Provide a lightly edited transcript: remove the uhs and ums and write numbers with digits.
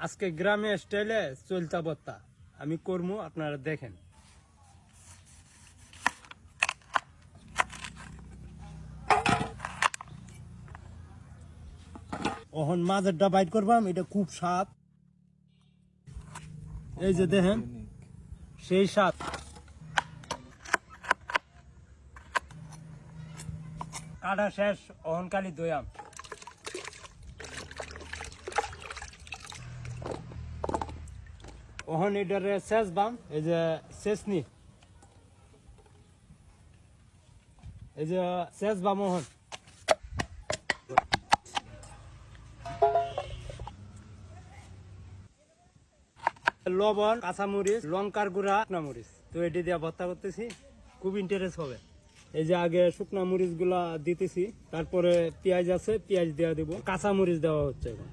আজকে গ্রামে স্টাইলে চলতা বত্তা আমি করবো, আপনারা দেখেন। ওহন মাঝেরটা বাইট করবাম, এটা খুব স্বাদ। এই যে দেখেন সেই স্বাদ। কাটা শেষ, অহনকালি দয়াম। ওহন এটারে শেষ বাম, এই যে শেষনি, এই যে শেষ বাম ওহন। লবণ, কাঁচামরিচ, লঙ্কার গুঁড়া, শুকনা মরিচ, তো এটি দিয়ে ভর্তা করতেছি, খুব ইন্টারেস্ট হবে। এই যে আগে শুকনা মরিচ গুলা দিতেছি, তারপরে পেঁয়াজ আছে, পেঁয়াজ দেওয়া দিব, কাঁচামরিচ দেওয়া হচ্ছে এখন।